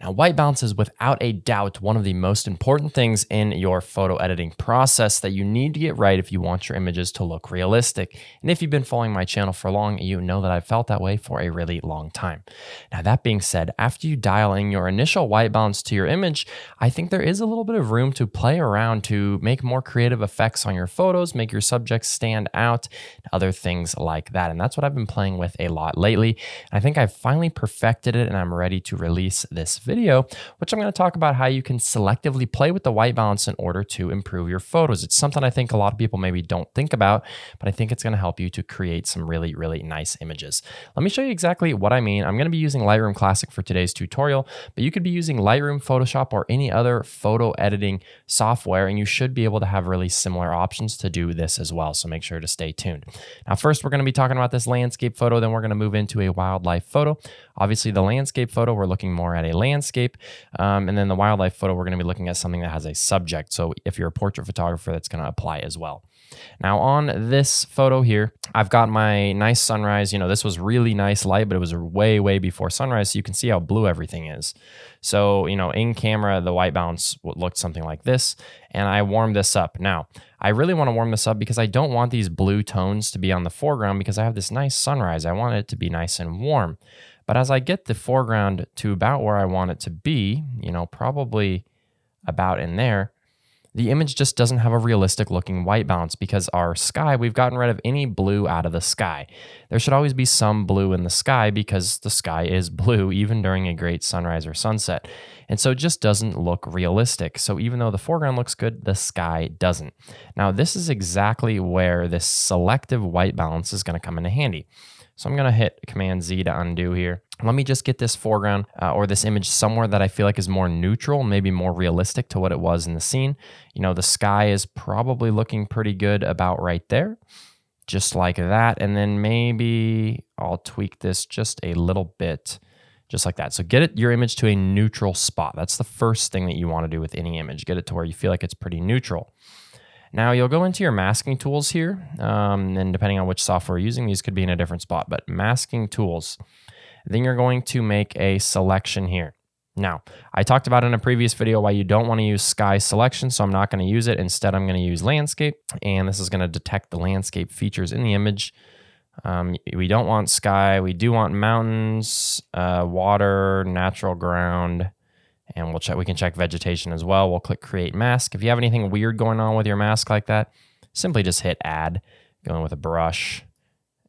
Now, white balance is without a doubt one of the most important things in your photo editing process that you need to get right if you want your images to look realistic. And if you've been following my channel for long, you know that I've felt that way for a really long time. Now, that being said, after you dial in your initial white balance to your image, I think there is a little bit of room to play around to make more creative effects on your photos, make your subjects stand out, other things like that. And that's what I've been playing with a lot lately. I think I've finally perfected it and I'm ready to release this video, which I'm going to talk about how you can selectively play with the white balance in order to improve your photos. It's something I think a lot of people maybe don't think about, but I think it's going to help you to create some really, really nice images. Let me show you exactly what I mean. I'm going to be using Lightroom Classic for today's tutorial, but you could be using Lightroom, Photoshop, or any other photo editing software, and you should be able to have really similar options to do this as well. So make sure to stay tuned. Now, first, we're going to be talking about this landscape photo, then we're going to move into a wildlife photo. Obviously, the landscape photo, we're looking more at a landscape. And then the wildlife photo, we're going to be looking at something that has a subject. So if you're a portrait photographer, that's going to apply as well. Now on this photo here, I've got my nice sunrise. You know, this was really nice light, but it was way, way before sunrise. So you can see how blue everything is. So, you know, in camera, the white balance looked something like this. And I warmed this up. Now, I really want to warm this up because I don't want these blue tones to be on the foreground because I have this nice sunrise. I want it to be nice and warm. But as I get the foreground to about where I want it to be, you know, probably about in there, the image just doesn't have a realistic looking white balance because our sky, we've gotten rid of any blue out of the sky. There should always be some blue in the sky because the sky is blue even during a great sunrise or sunset. And so it just doesn't look realistic. So even though the foreground looks good, the sky doesn't. Now this is exactly where this selective white balance is going to come into handy. So I'm going to hit Command Z to undo here. Let me just get this foreground or this image somewhere that I feel like is more neutral, maybe more realistic to what it was in the scene. You know, the sky is probably looking pretty good about right there, just like that. And then maybe I'll tweak this just a little bit, just like that. So get your image to a neutral spot. That's the first thing that you want to do with any image. Get it to where you feel like it's pretty neutral. Now you'll go into your masking tools here, and depending on which software you're using, these could be in a different spot, but masking tools. Then you're going to make a selection here. Now, I talked about in a previous video why you don't want to use sky selection, so I'm not going to use it. Instead, I'm going to use landscape, and this is going to detect the landscape features in the image. We don't want sky. We do want mountains, water, natural ground, and we can check vegetation as well. We'll click Create Mask. If you have anything weird going on with your mask like that, simply just hit Add, go in with a brush,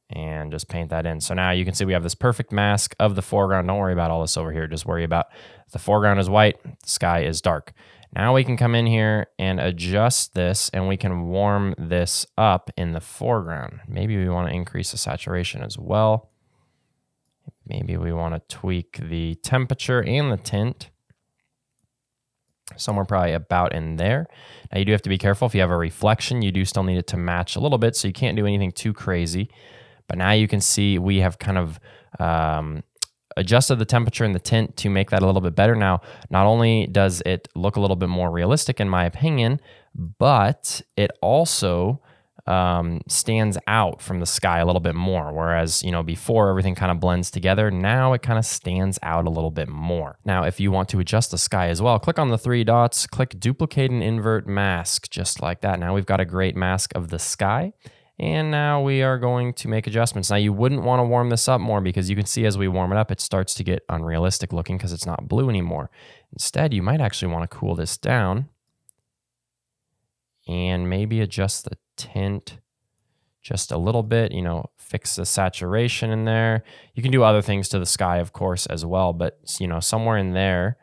and just paint that in. So now you can see we have this perfect mask of the foreground. Don't worry about all this over here. Just worry about the foreground is white, the sky is dark. Now we can come in here and adjust this, and we can warm this up in the foreground. Maybe we want to increase the saturation as well. Maybe we want to tweak the temperature and the tint. Somewhere probably about in there. Now you do have to be careful. If you have a reflection, you do still need it to match a little bit, so you can't do anything too crazy. But now you can see we have kind of adjusted the temperature and the tint to make that a little bit better. Now, not only does it look a little bit more realistic in my opinion, but it also stands out from the sky a little bit more. Whereas, you know, before everything kind of blends together, now it kind of stands out a little bit more. Now, if you want to adjust the sky as well, click on the three dots, click Duplicate and Invert Mask, just like that. Now we've got a great mask of the sky. And now we are going to make adjustments. Now you wouldn't want to warm this up more because you can see as we warm it up, it starts to get unrealistic looking because it's not blue anymore. Instead, you might actually want to cool this down and maybe adjust the tint just a little bit, you know, fix the saturation in there. You can do other things to the sky, of course, as well, but, you know, somewhere in there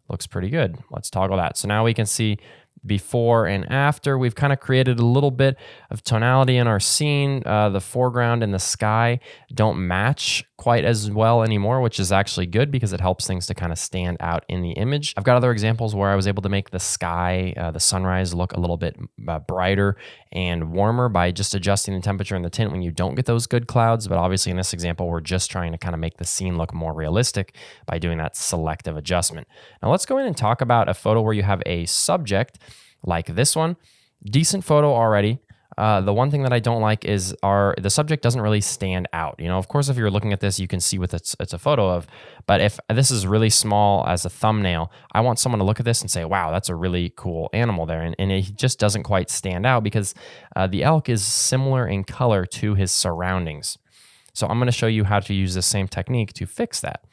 looks pretty good. Let's toggle that. So now we can see before and after. We've kind of created a little bit of tonality in our scene. The foreground and the sky don't match quite as well anymore, which is actually good because it helps things to kind of stand out in the image. I've got other examples where I was able to make the sky, the sunrise, look a little bit brighter and warmer by just adjusting the temperature and the tint when you don't get those good clouds. But obviously in this example, we're just trying to kind of make the scene look more realistic by doing that selective adjustment. Now let's go in and talk about a photo where you have a subject like this one. Decent photo already. The one thing that I don't like is the subject doesn't really stand out. You know, of course, if you're looking at this, you can see what it's a photo of. But if this is really small as a thumbnail, I want someone to look at this and say, wow, that's a really cool animal there. And it just doesn't quite stand out because the elk is similar in color to his surroundings. So I'm going to show you how to use the same technique to fix that.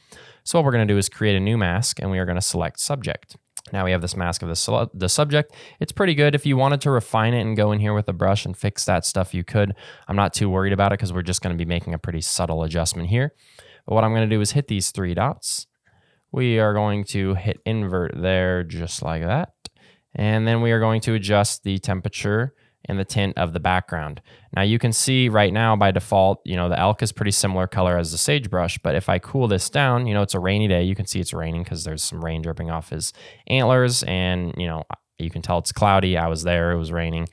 So what we're going to do is create a new mask, and we are going to select subject. Now we have this mask of the subject. It's pretty good. If you wanted to refine it and go in here with a brush and fix that stuff, you could. I'm not too worried about it because we're just going to be making a pretty subtle adjustment here. But what I'm going to do is hit these 3 dots. We are going to hit invert there just like that. And then we are going to adjust the temperature and the tint of the background. Now you can see right now by default, you know, the elk is pretty similar color as the sagebrush, but if I cool this down, you know, it's a rainy day. You can see it's raining because there's some rain dripping off his antlers, and, you know, you can tell it's cloudy. I was there, it was raining.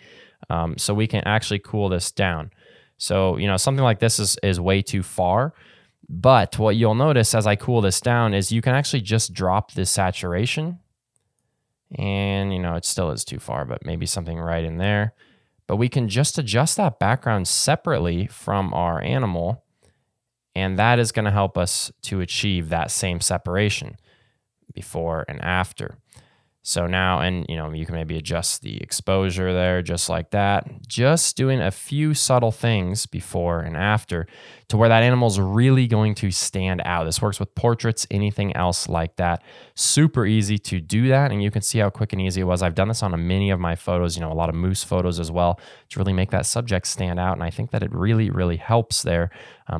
So we can actually cool this down. So, you know, something like this is way too far. But what you'll notice as I cool this down is you can actually just drop this saturation. And, you know, it still is too far, but maybe something right in there. But we can just adjust that background separately from our animal, and that is going to help us to achieve that same separation before and after. So now, and you know, you can maybe adjust the exposure there just like that. Just doing a few subtle things before and after to where that animal is really going to stand out. This works with portraits, anything else like that. Super easy to do that, and you can see how quick and easy it was. I've done this on many of my photos, you know, a lot of moose photos as well, to really make that subject stand out, and I think that it really, really helps there,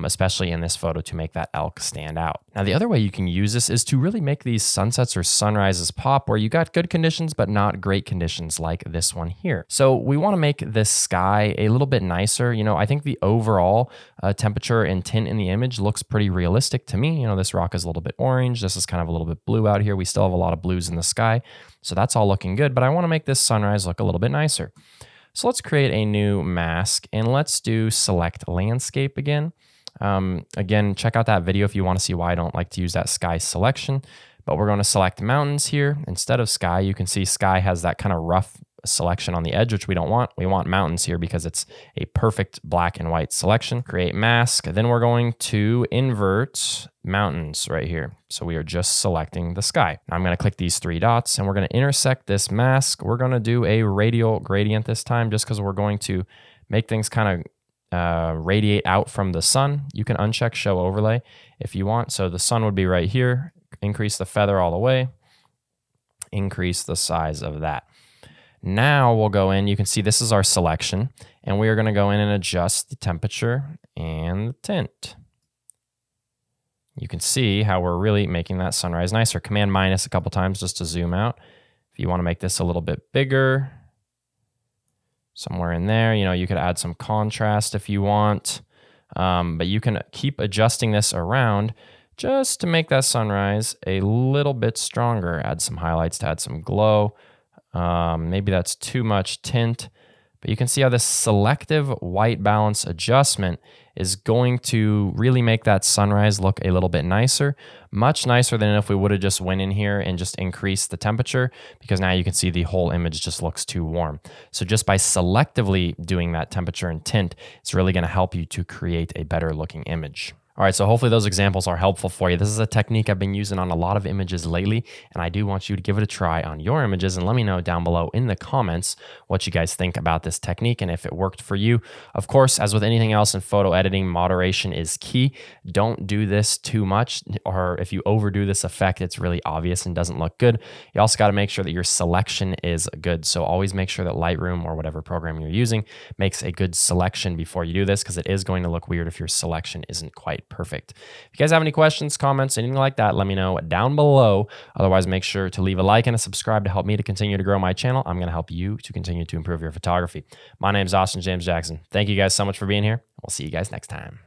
especially in this photo, to make that elk stand out. Now, the other way you can use this is to really make these sunsets or sunrises pop where you got good conditions but not great conditions like this one here. So we want to make this sky a little bit nicer. You know, I think the overall temperature and tint in the image looks pretty realistic to me. You know, this rock is a little bit orange. This is kind of a little bit blue out here. We still have a lot of blues in the sky. So that's all looking good, but I want to make this sunrise look a little bit nicer. So let's create a new mask, and let's do select landscape again. Again, check out that video if you want to see why I don't like to use that sky selection, but we're going to select mountains here. Instead of sky, you can see sky has that kind of rough selection on the edge, which we don't want. We want mountains here because it's a perfect black and white selection. Create mask. Then we're going to invert mountains right here. So we are just selecting the sky. Now I'm going to click these 3 dots, and we're going to intersect this mask. We're going to do a radial gradient this time just because we're going to make things kind of radiate out from the sun. You can uncheck show overlay if you want. So the sun would be right here. Increase the feather all the way. Increase the size of that. Now we'll go in. You can see this is our selection, and we are going to go in and adjust the temperature and the tint. You can see how we're really making that sunrise nicer. Command minus a couple times just to zoom out. If you want to make this a little bit bigger, somewhere in there, you know, you could add some contrast if you want, but you can keep adjusting this around just to make that sunrise a little bit stronger. Add some highlights to add some glow. Maybe that's too much tint, but you can see how this selective white balance adjustment is going to really make that sunrise look a little bit nicer, much nicer than if we would have just went in here and just increased the temperature, because now you can see the whole image just looks too warm. So just by selectively doing that temperature and tint, it's really going to help you to create a better looking image. All right, so hopefully those examples are helpful for you. This is a technique I've been using on a lot of images lately, and I do want you to give it a try on your images, and let me know down below in the comments what you guys think about this technique and if it worked for you. Of course, as with anything else in photo editing, moderation is key. Don't do this too much, or if you overdo this effect, it's really obvious and doesn't look good. You also got to make sure that your selection is good. So always make sure that Lightroom or whatever program you're using makes a good selection before you do this, because it is going to look weird if your selection isn't quite perfect. If you guys have any questions, comments, anything like that, let me know down below. Otherwise, make sure to leave a like and a subscribe to help me to continue to grow my channel. I'm going to help you to continue to improve your photography. My name is Austin James Jackson. Thank you guys so much for being here. We'll see you guys next time.